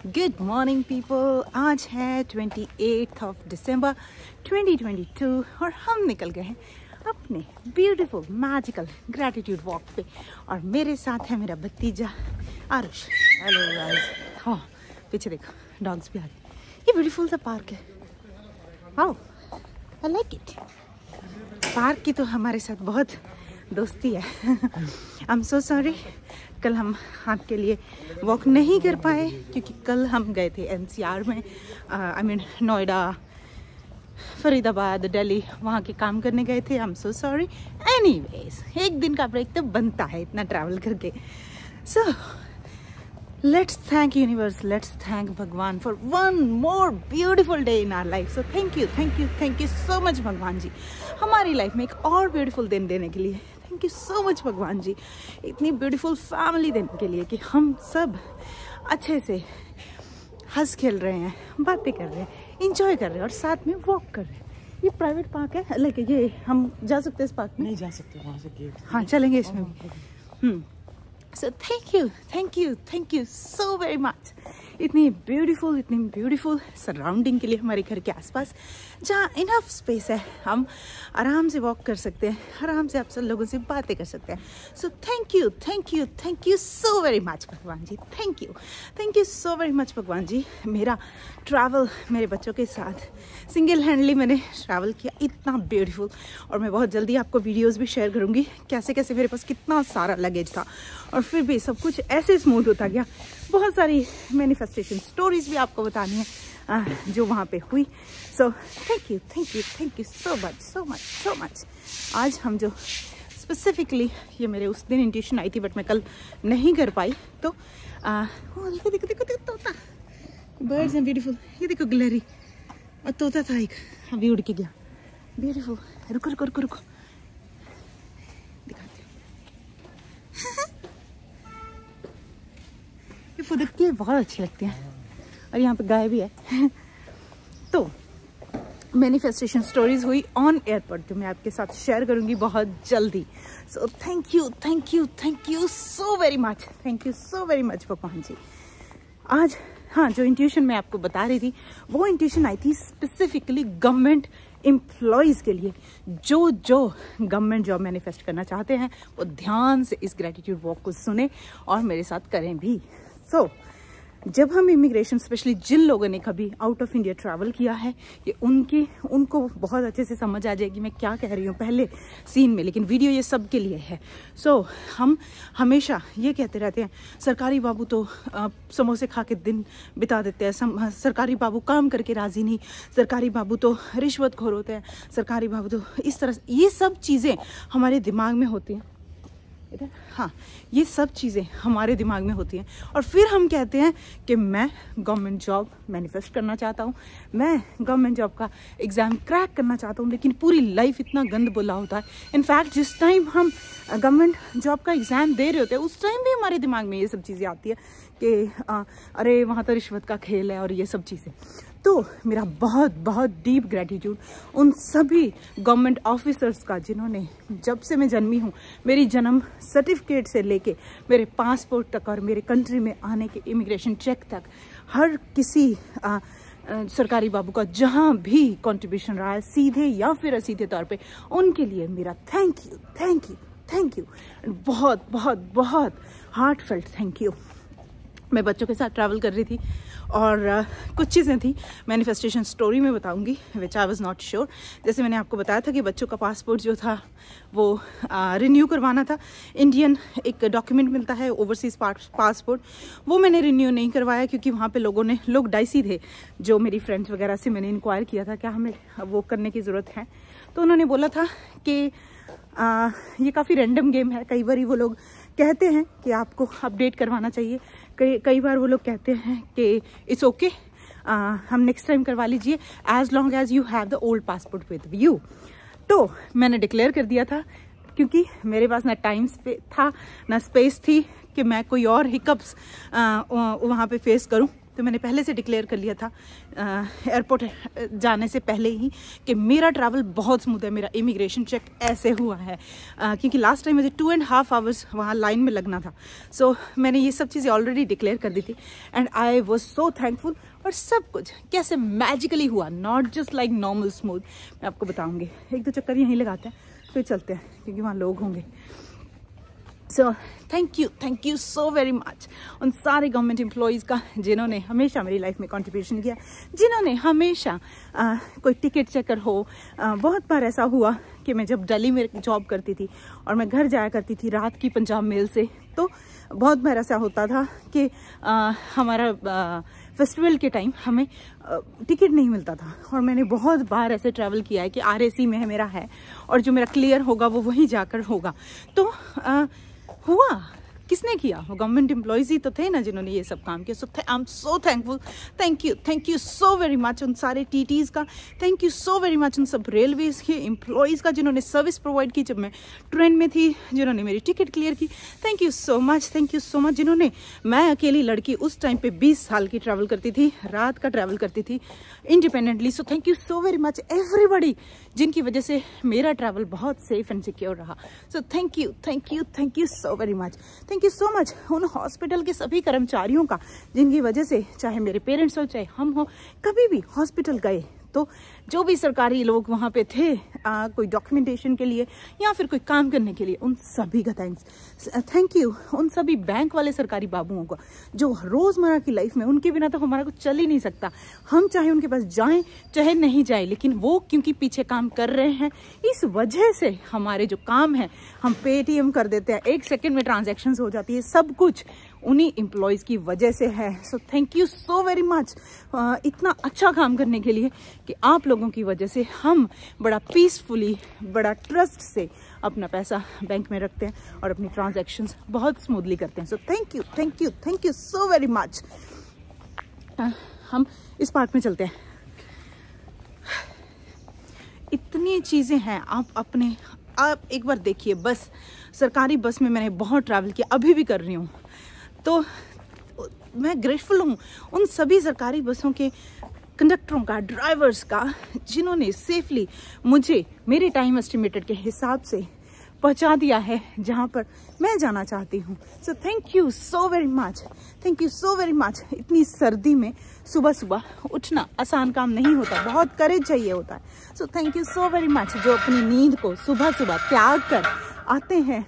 Good morning people. आज है 28 दिसंबर 2022 और हम निकल गए हैं अपने ब्यूटीफुल मैजिकल ग्रैटिट्यूड वॉक पे और मेरे साथ है मेरा भतीजा आरुष। Hello guys. हाँ, पीछे देखो डॉग्स भी आ गए। ये ब्यूटीफुल सा पार्क है। Wow, I like it. Park की तो हमारे साथ बहुत दोस्ती है। आई एम सो सॉरी, कल हम आपके लिए वॉक नहीं कर पाए क्योंकि कल हम गए थे एनसीआर में, आई मीन नोएडा, फरीदाबाद, दिल्ली, वहाँ के काम करने गए थे। आई एम सो सॉरी। एनीवेज, एक दिन का ब्रेक तो बनता है इतना ट्रैवल करके। So let's thank universe, let's thank भगवान for one more beautiful day in our life. So thank you so much भगवान जी, हमारी लाइफ में एक और ब्यूटीफुल दिन देने के लिए। थैंक यू सो मच भगवान जी, इतनी ब्यूटीफुल फैमिली देने के लिए कि हम सब अच्छे से हंस खेल रहे हैं, बातें कर रहे हैं, इंजॉय कर रहे हैं और साथ में वॉक कर रहे हैं। ये प्राइवेट पार्क है, लेकिन ये हम जा सकते हैं इस पार्क में? नहीं जा सकते, वहाँ से गेट। हाँ, चलेंगे इसमें भी। सो thank you so very much, इतनी ब्यूटीफुल सराउंडिंग के लिए हमारे घर के आसपास, जहाँ इनफ स्पेस है, हम आराम से वॉक कर सकते हैं, आराम से आप सब लोगों से बातें कर सकते हैं। So thank you so very much भगवान जी। Thank you so very much भगवान जी। मेरा ट्रैवल मेरे बच्चों के साथ सिंगल हैंडली मैंने ट्रैवल किया, इतना ब्यूटीफुल। और मैं बहुत जल्दी आपको वीडियोज़ भी शेयर करूँगी कैसे कैसे मेरे पास कितना सारा लगेज था और फिर भी सब कुछ ऐसे स्मूथ होता गया। बहुत सारी मैनिफेस्टेशन स्टोरीज भी आपको बतानी है जो वहाँ पे हुई। सो थैंक यू सो मच। आज हम जो स्पेसिफिकली, ये मेरे उस दिन इंट्यूशन आई थी बट मैं कल नहीं कर पाई, तो देखो तोता, बर्ड्स हैं ब्यूटीफुल। ये देखो गिलहरी और तोता था एक, अभी उड़ के गया। ब्यूटीफुल। रुको दिखाती हूँ। ये फुदकती बहुत अच्छी लगती हैं और यहाँ पे गाय भी है। तो मैनिफेस्टेशन स्टोरीज हुई ऑन एयरपोर्ट जो मैं आपके साथ शेयर करूँगी बहुत जल्दी। सो thank you so very much भगवान जी। आज हाँ, जो इंट्यूशन मैं आपको बता रही थी वो इंट्यूशन आई थी स्पेसिफिकली गवर्नमेंट एम्प्लॉयज़ के लिए। जो गवर्नमेंट जॉब मैनिफेस्ट करना चाहते हैं वो ध्यान से इस ग्रैटिट्यूड वॉक को सुने और मेरे साथ करें भी। सो जब हम इमिग्रेशन, स्पेशली जिन लोगों ने कभी आउट ऑफ इंडिया ट्रैवल किया है, कि उनको बहुत अच्छे से समझ आ जाएगी मैं क्या कह रही हूँ पहले सीन में, लेकिन वीडियो ये सब के लिए है। सो हम हमेशा ये कहते रहते हैं सरकारी बाबू तो समोसे खा के दिन बिता देते हैं, सरकारी बाबू काम करके राजी नहीं, सरकारी बाबू तो रिश्वतखोर होते हैं, सरकारी बाबू तो इस तरह। ये सब चीज़ें हमारे दिमाग में होती हैं इधर। हाँ, ये सब चीज़ें हमारे दिमाग में होती हैं और फिर हम कहते हैं कि मैं गवर्नमेंट जॉब मैनिफेस्ट करना चाहता हूँ, मैं गवर्नमेंट जॉब का एग्ज़ाम क्रैक करना चाहता हूँ, लेकिन पूरी लाइफ इतना गंद बोला होता है। इनफैक्ट जिस टाइम हम गवर्नमेंट जॉब का एग्ज़ाम दे रहे होते हैं उस टाइम भी हमारे दिमाग में ये सब चीज़ें आती है कि अरे वहाँ तो रिश्वत का खेल है और ये सब चीज़ें। तो मेरा बहुत डीप ग्रैटिट्यूड उन सभी गवर्नमेंट ऑफिसर्स का जिन्होंने जब से मैं जन्मी हूँ, मेरी जन्म सर्टिफिकेट से लेके मेरे पासपोर्ट तक और मेरे कंट्री में आने के इमिग्रेशन चेक तक, हर किसी सरकारी बाबू का जहाँ भी कंट्रीब्यूशन रहा है, सीधे या फिर असीधे तौर पे, उनके लिए मेरा थैंक यू बहुत हार्टफेल्ट थैंक यू। मैं बच्चों के साथ ट्रैवल कर रही थी और कुछ चीज़ें थी मैनिफेस्टेशन स्टोरी में बताऊंगी विच आई वाज नॉट श्योर। जैसे मैंने आपको बताया था कि बच्चों का पासपोर्ट जो था वो रिन्यू करवाना था। इंडियन एक डॉक्यूमेंट मिलता है ओवरसीज़ पासपोर्ट, वो मैंने रिन्यू नहीं करवाया क्योंकि वहाँ पे लोग डाइसी थे। जो मेरी फ्रेंड्स वगैरह से मैंने इंक्वायर किया था क्या हमें वो करने की ज़रूरत है, तो उन्होंने बोला था कि ये काफ़ी रैंडम गेम है। कई बार वो लोग कहते हैं कि आपको अपडेट करवाना चाहिए, कई बार वो लोग कहते हैं कि इट्स ओके, हम नेक्स्ट टाइम करवा लीजिए as long as you have the old passport with you. तो मैंने डिक्लेयर कर दिया था क्योंकि मेरे पास ना टाइम था ना स्पेस थी कि मैं कोई और हिकअप्स वहाँ पे फेस करूँ। तो मैंने पहले से डिक्लेयर कर लिया था एयरपोर्ट जाने से पहले ही कि मेरा ट्रैवल बहुत स्मूथ है, मेरा इमिग्रेशन चेक ऐसे हुआ है क्योंकि लास्ट टाइम मुझे 2.5 आवर्स वहाँ लाइन में लगना था। सो मैंने ये सब चीज़ें ऑलरेडी डिक्लेयर कर दी थी and I was so thankful. और सब कुछ कैसे मैजिकली हुआ, not just like normal smooth, मैं आपको बताऊँगी। एक दो चक्कर यहीं लगाते हैं फिर चलते हैं क्योंकि वहाँ लोग होंगे। सो thank you so very much उन सारे गवर्नमेंट एम्प्लॉयज़ का जिन्होंने हमेशा मेरी लाइफ में कंट्रीब्यूशन किया, जिन्होंने हमेशा कोई टिकट चेकर हो। बहुत बार ऐसा हुआ कि मैं जब दिल्ली में जॉब करती थी और मैं घर जाया करती थी रात की पंजाब मेल से, तो बहुत बार ऐसा होता था कि हमारा फेस्टिवल के टाइम हमें टिकट नहीं मिलता था। और मैंने बहुत बार ऐसे ट्रैवल किया है कि RAC में है मेरा है और जो मेरा क्लियर होगा वो वहीं जाकर होगा। तो हुआ किसने किया? वो गवर्नमेंट एम्प्लॉयज़ ही तो थे ना जिन्होंने ये सब काम किया। So I am so thankful. Thank you so very much उन सारे TTs का। Thank you so very much उन सब रेलवेज़ के एम्प्लॉयज़ का जिन्होंने सर्विस प्रोवाइड की जब मैं ट्रेन में थी, जिन्होंने मेरी टिकट क्लियर की। थैंक यू सो मच जिन्होंने, मैं अकेली लड़की उस टाइम पे 20 साल की ट्रैवल करती थी, रात का ट्रैवल करती थी independently. So thank you so very much everybody जिनकी वजह से मेरा ट्रैवल बहुत सेफ एंड सिक्योर रहा। सो thank you so very much. Thank you so much उन हॉस्पिटल के सभी कर्मचारियों का जिनकी वजह से चाहे मेरे पेरेंट्स हो चाहे हम हो, कभी भी हॉस्पिटल गए तो जो भी सरकारी लोग वहाँ पे थे कोई डॉक्यूमेंटेशन के लिए या फिर कोई काम करने के लिए, उन सभी का थैंक यू। उन सभी बैंक वाले सरकारी बाबुओं को जो रोज़मर्रा की लाइफ में, उनके बिना तो हमारा कुछ चल ही नहीं सकता। हम चाहे उनके पास जाएं चाहे नहीं जाएं, लेकिन वो क्योंकि पीछे काम कर रहे हैं, इस वजह से हमारे जो काम है हम पेटीएम कर देते हैं, 1 सेकेंड में ट्रांजेक्शन्स हो जाती है, सब कुछ उन्हीं एम्प्लॉयज़ की वजह से है। सो thank you so very much इतना अच्छा काम करने के लिए कि आप लोगों की वजह से हम बड़ा पीसफुली, बड़ा ट्रस्ट से अपना पैसा बैंक में रखते हैं और अपनी ट्रांजैक्शंस बहुत स्मूथली करते हैं। So thank you so very much. हम इस पार्क में चलते हैं। इतनी चीज़ें हैं, आप एक बार देखिए। बस सरकारी बस में मैंने बहुत ट्रैवल किया, अभी भी कर रही हूँ, तो मैं ग्रेटफुल हूँ उन सभी सरकारी बसों के कंडक्टरों का, ड्राइवर्स का, जिन्होंने सेफली मुझे मेरे टाइम एस्टिमेटेड के हिसाब से पहुँचा दिया है जहाँ पर मैं जाना चाहती हूँ। सो thank you so very much. इतनी सर्दी में सुबह सुबह उठना आसान काम नहीं होता, बहुत करेज चाहिए होता है। सो thank you so very much जो अपनी नींद को सुबह सुबह त्याग कर आते हैं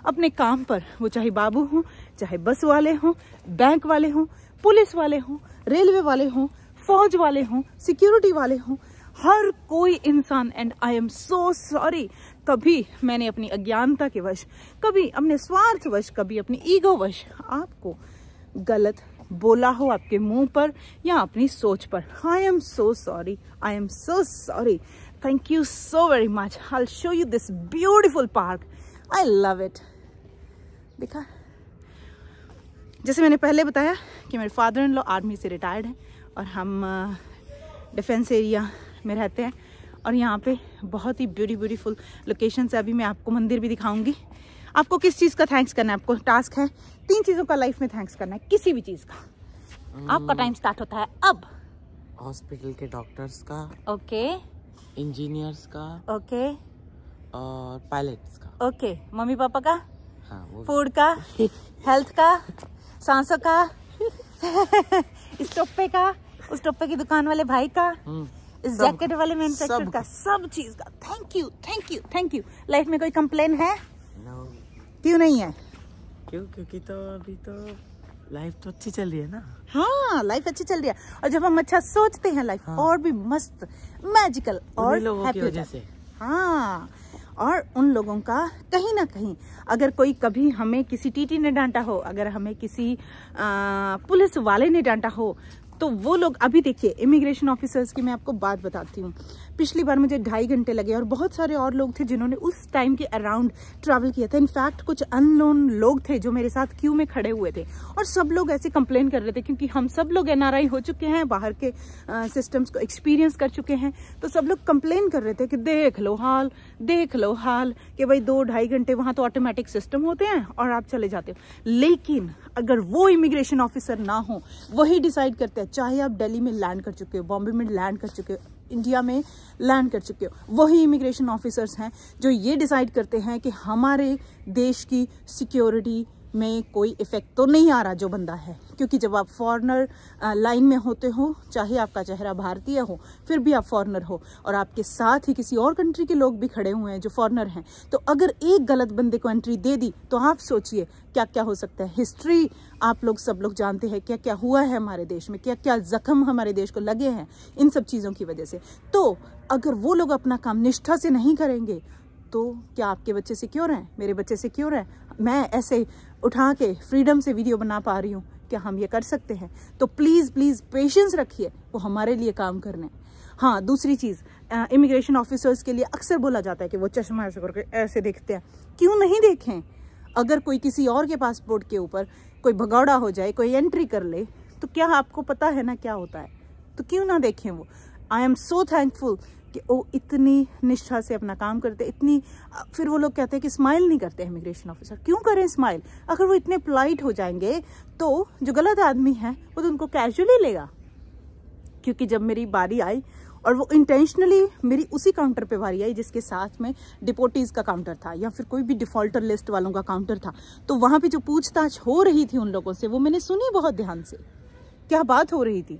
अपने काम पर, वो चाहे बाबू हों, चाहे बस वाले हों, बैंक वाले हों, पुलिस वाले हों, रेलवे वाले हों, फौज वाले हों, सिक्योरिटी वाले हों, हर कोई इंसान। And I am so sorry, कभी मैंने अपनी अज्ञानता के वश, कभी अपने स्वार्थ वश, कभी अपनी ईगो वश आपको गलत बोला हो आपके मुंह पर या अपनी सोच पर। आई am so sorry. Thank you so very much. I will show you this beautiful park. I love it. देखा, जैसे मैंने पहले बताया कि मेरे फादर इन लॉ आर्मी से रिटायर्ड हैं और हम डिफेंस एरिया में रहते हैं और यहाँ पे बहुत ही ब्यूटीफुल लोकेशन है। अभी मैं आपको मंदिर भी दिखाऊंगी। आपको किस चीज़ का थैंक्स करना है? आपको टास्क है 3 चीज़ों का लाइफ में थैंक्स करना है, किसी भी चीज़ का। आपका टाइम स्टार्ट होता है अब। हॉस्पिटल के डॉक्टर्स का, ओके, इंजीनियर्स का, ओके, और पायलट्स का, ओके, मम्मी पापा का, हाँ, वो फूड का, हेल्थ का, सांसों का, इस टोप्पे का, उस टोप्पे की दुकान वाले भाई का, इस जैकेट वाले मैन्युफैक्चरर का, सब चीज का थैंक यू। लाइफ में कोई कंप्लेन है? No. क्यों नहीं है? क्योंकि तो अभी तो लाइफ तो अच्छी चल रही है ना। हाँ, लाइफ अच्छी चल रही है और जब हम अच्छा सोचते हैं लाइफ और भी मस्त, मैजिकल और लोगों की वजह से। हाँ, और उन लोगों का कहीं ना कहीं, अगर कोई कभी हमें किसी TT ने डांटा हो, अगर हमें किसी पुलिस वाले ने डांटा हो, तो वो लोग अभी देखिए इमिग्रेशन ऑफिसर्स की मैं आपको बात बताती हूँ। पिछली बार मुझे 2.5 घंटे लगे और बहुत सारे और लोग थे जिन्होंने उस टाइम के अराउंड ट्रैवल किया था। इनफैक्ट कुछ अननोन लोग थे जो मेरे साथ क्यू में खड़े हुए थे और सब लोग ऐसे कंप्लेन कर रहे थे, क्योंकि हम सब लोग NRI हो चुके हैं, बाहर के सिस्टम्स को एक्सपीरियंस कर चुके हैं। तो सब लोग कंप्लेन कर रहे थे कि देख लो हाल कि भाई 2-2.5 घंटे वहां तो ऑटोमेटिक सिस्टम होते हैं और आप चले जाते हो। लेकिन अगर वो इमिग्रेशन ऑफिसर ना हो, वही डिसाइड करते हैं, चाहे आप दिल्ली में लैंड कर चुके हो, बॉम्बे में लैंड कर चुके हो, इंडिया में लैंड कर चुके हो, वही इमिग्रेशन ऑफिसर्स हैं जो ये डिसाइड करते हैं कि हमारे देश की सिक्योरिटी में कोई इफेक्ट तो नहीं आ रहा जो बंदा है। क्योंकि जब आप फॉरेनर लाइन में होते हो, चाहे आपका चेहरा भारतीय हो, फिर भी आप फॉरेनर हो और आपके साथ ही किसी और कंट्री के लोग भी खड़े हुए हैं जो फॉरेनर हैं, तो अगर एक गलत बंदे को एंट्री दे दी तो आप सोचिए क्या क्या हो सकता है। हिस्ट्री आप लोग सब लोग जानते हैं क्या क्या हुआ है हमारे देश में, क्या क्या जख्म हमारे देश को लगे हैं इन सब चीज़ों की वजह से। तो अगर वो लोग अपना काम निष्ठा से नहीं करेंगे तो क्या आपके बच्चे सिक्योर हैं, मेरे बच्चे सिक्योर हैं? मैं ऐसे उठा के फ्रीडम से वीडियो बना पा रही हूँ, क्या हम ये कर सकते हैं? तो प्लीज़ पेशेंस रखिए, वो हमारे लिए काम करने। हाँ, दूसरी चीज़, इमिग्रेशन ऑफिसर्स के लिए अक्सर बोला जाता है कि वो चश्मा ऐसे करके ऐसे देखते हैं। क्यों नहीं देखें? अगर कोई किसी और के पासपोर्ट के ऊपर कोई भगौड़ा हो जाए, कोई एंट्री कर ले, तो क्या आपको पता है ना क्या होता है? तो क्यों ना देखें वो। आई एम सो थैंकफुल कि वो इतनी निष्ठा से अपना काम करते, इतनी। फिर वो लोग कहते हैं कि स्माइल नहीं करते इमिग्रेशन ऑफिसर। क्यों करें स्माइल? अगर वो इतने पोलाइट हो जाएंगे तो जो गलत आदमी है वो तो उनको कैजुअली लेगा। क्योंकि जब मेरी बारी आई और वो इंटेंशनली मेरी उसी काउंटर पे बारी आई जिसके साथ में डिपोटीज का काउंटर था या फिर कोई भी डिफॉल्टर लिस्ट वालों का काउंटर था, तो वहां पे जो पूछताछ हो रही थी उन लोगों से, वो मैंने सुनी बहुत ध्यान से, क्या बात हो रही थी।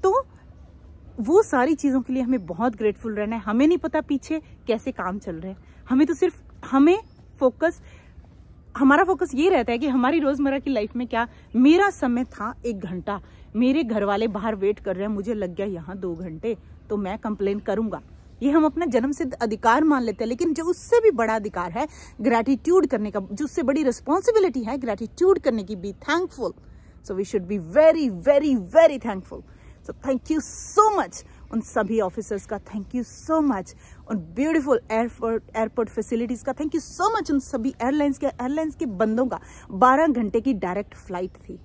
तो वो सारी चीज़ों के लिए हमें बहुत ग्रेटफुल रहना है। हमें नहीं पता पीछे कैसे काम चल रहे हैं, हमें तो सिर्फ हमारा फोकस ये रहता है कि हमारी रोज़मर्रा की लाइफ में क्या। मेरा समय था 1 घंटा, मेरे घर वाले बाहर वेट कर रहे हैं, मुझे लग गया यहाँ 2 घंटे, तो मैं कंप्लेन करूंगा। ये हम अपना जन्मसिद्ध अधिकार मान लेते हैं, लेकिन जो उससे भी बड़ा अधिकार है ग्रैटिट्यूड करने का, जो उससे बड़ी रिस्पॉन्सिबिलिटी है ग्रैटिट्यूड करने की, be thankful. So we should be very very very thankful. So thank you so much उन सभी ऑफिसर्स का, थैंक यू सो मच उन ब्यूटीफुल एयरपोर्ट फैसिलिटीज़ का, थैंक यू सो मच उन सभी एयरलाइंस के बंदों का। 12 घंटे की डायरेक्ट फ्लाइट थी,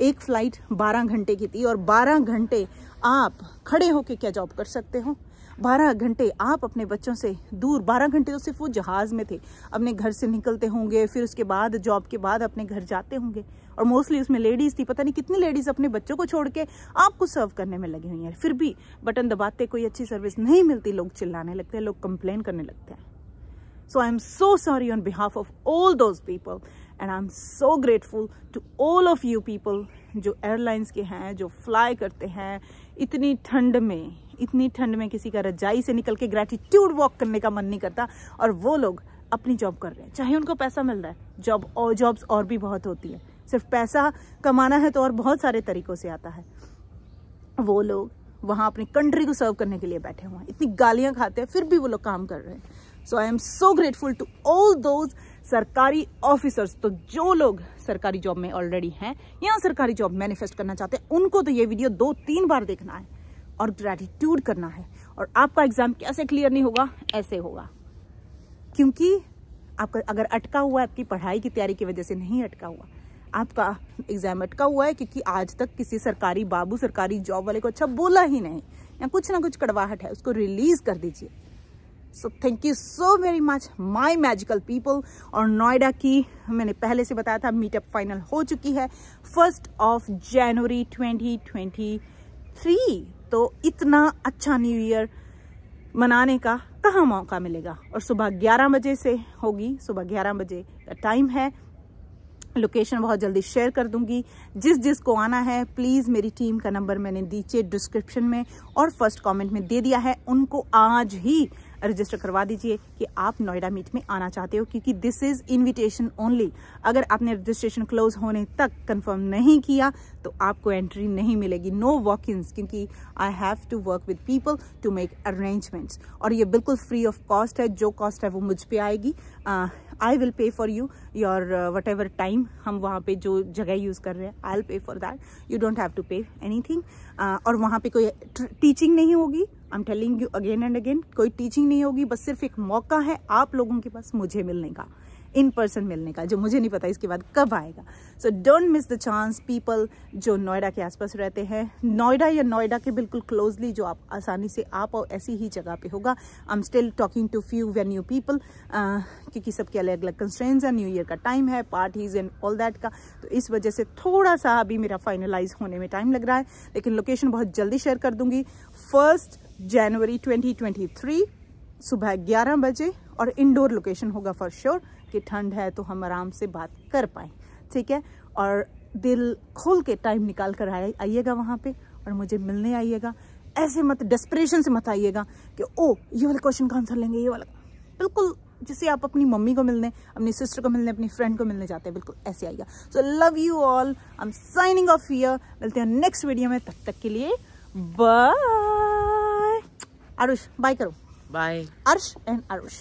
एक फ्लाइट 12 घंटे की थी और 12 घंटे आप खड़े होके क्या जॉब कर सकते हो? 12 घंटे आप अपने बच्चों से दूर, 12 घंटे तो सिर्फ वो जहाज़ में थे, अपने घर से निकलते होंगे, फिर उसके बाद जॉब के बाद अपने घर जाते होंगे, और मोस्टली उसमें लेडीज़ थी। पता नहीं कितनी लेडीज़ अपने बच्चों को छोड़ के आपको सर्व करने में लगी हुई हैं। फिर भी बटन दबाते कोई अच्छी सर्विस नहीं मिलती, लोग चिल्लाने लगते हैं, लोग कंप्लेन करने लगते हैं। So I'm so sorry on behalf of all those people and I'm so grateful to all of you people जो एयरलाइंस के हैं, जो फ्लाई करते हैं इतनी ठंड में किसी का रजाई से निकल के ग्रैटिट्यूड वॉक करने का मन नहीं करता, और वो लोग अपनी जॉब कर रहे हैं, चाहे उनको पैसा मिल रहा है। जॉब्स और भी बहुत होती है, सिर्फ पैसा कमाना है तो और बहुत सारे तरीकों से आता है। वो लोग वहाँ अपनी कंट्री को सर्व करने के लिए बैठे हुए हैं, इतनी गालियाँ खाते हैं फिर भी वो लोग काम कर रहे हैं। So I am so grateful to all those सरकारी ऑफिसर्स। तो जो लोग सरकारी जॉब में ऑलरेडी हैं या सरकारी जॉब मैनिफेस्ट करना चाहते हैं, उनको तो ये वीडियो 2-3 बार देखना है और ग्रैटिट्यूड करना है। और आपका एग्जाम कैसे क्लियर नहीं होगा? ऐसे होगा, क्योंकि आपका अगर अटका हुआ है, आपकी पढ़ाई की तैयारी की वजह से नहीं अटका हुआ, आपका एग्जाम अटका हुआ है क्योंकि आज तक किसी सरकारी बाबू सरकारी जॉब वाले को अच्छा बोला ही नहीं, या कुछ ना कुछ कड़वाहट है, उसको रिलीज कर दीजिए। सो thank you so very much my magical people. और नोएडा की मैंने पहले से बताया था मीटअप फाइनल हो चुकी है 1 जनवरी 2023। तो इतना अच्छा न्यू ईयर मनाने का कहाँ मौका मिलेगा। और सुबह 11 बजे से होगी, सुबह 11 बजे का टाइम है। लोकेशन बहुत जल्दी शेयर कर दूंगी। जिसको आना है प्लीज़, मेरी टीम का नंबर मैंने नीचे डिस्क्रिप्शन में और फर्स्ट कमेंट में दे दिया है, उनको आज ही रजिस्टर करवा दीजिए कि आप नोएडा मीट में आना चाहते हो, क्योंकि दिस इज़ इनविटेशन ओनली। अगर आपने रजिस्ट्रेशन क्लोज होने तक कंफर्म नहीं किया तो आपको एंट्री नहीं मिलेगी, नो वॉक इन्स, क्योंकि I have to work with people to make arrangements. और ये बिल्कुल फ्री ऑफ कॉस्ट है, जो कॉस्ट है वो मुझ पे आएगी। I will pay for you your whatever time, हम वहाँ पे जो जगह यूज़ कर रहे हैं, I will pay for that, you don't have to pay anything. और वहाँ पे कोई टीचिंग नहीं होगी, I am telling you again and again, कोई टीचिंग नहीं होगी, बस सिर्फ एक मौका है आप लोगों के पास मुझे मिलने का, इन पर्सन मिलने का, जो मुझे नहीं पता इसके बाद कब आएगा। So don't miss the chance people जो नोएडा के आसपास रहते हैं, नोएडा या नोएडा के बिल्कुल क्लोजली, जो आप आसानी से आप और ऐसी ही जगह पे होगा। I am still talking to few venue people, क्योंकि सबके अलग अलग कंस्ट्रेंट्स हैं, न्यू ईयर का टाइम है, पार्टीज एंड ऑल दैट का, तो इस वजह से थोड़ा सा अभी मेरा फाइनलाइज होने में टाइम लग रहा है, लेकिन लोकेशन बहुत जल्दी शेयर कर दूंगी। 1 जनवरी 2023 सुबह 11 बजे, और इंडोर लोकेशन होगा फॉर श्योर, कि ठंड है तो हम आराम से बात कर पाए, ठीक है। और दिल खोल के टाइम निकाल कर आइएगा वहाँ पे, और मुझे मिलने आइएगा। ऐसे मत डेस्परेशन से मत आइएगा कि ओ ये वाले क्वेश्चन का आंसर लेंगे, ये वाला, बिल्कुल जैसे आप अपनी मम्मी को मिलने, अपनी सिस्टर को मिलने, अपनी फ्रेंड को मिलने जाते हैं, बिल्कुल ऐसे आइएगा। So love you all, I am signing off here, मिलते हैं नेक्स्ट वीडियो में, तब तक के लिए बाय। आरुष बाय करो, बाय। अर्श एंड आरुष।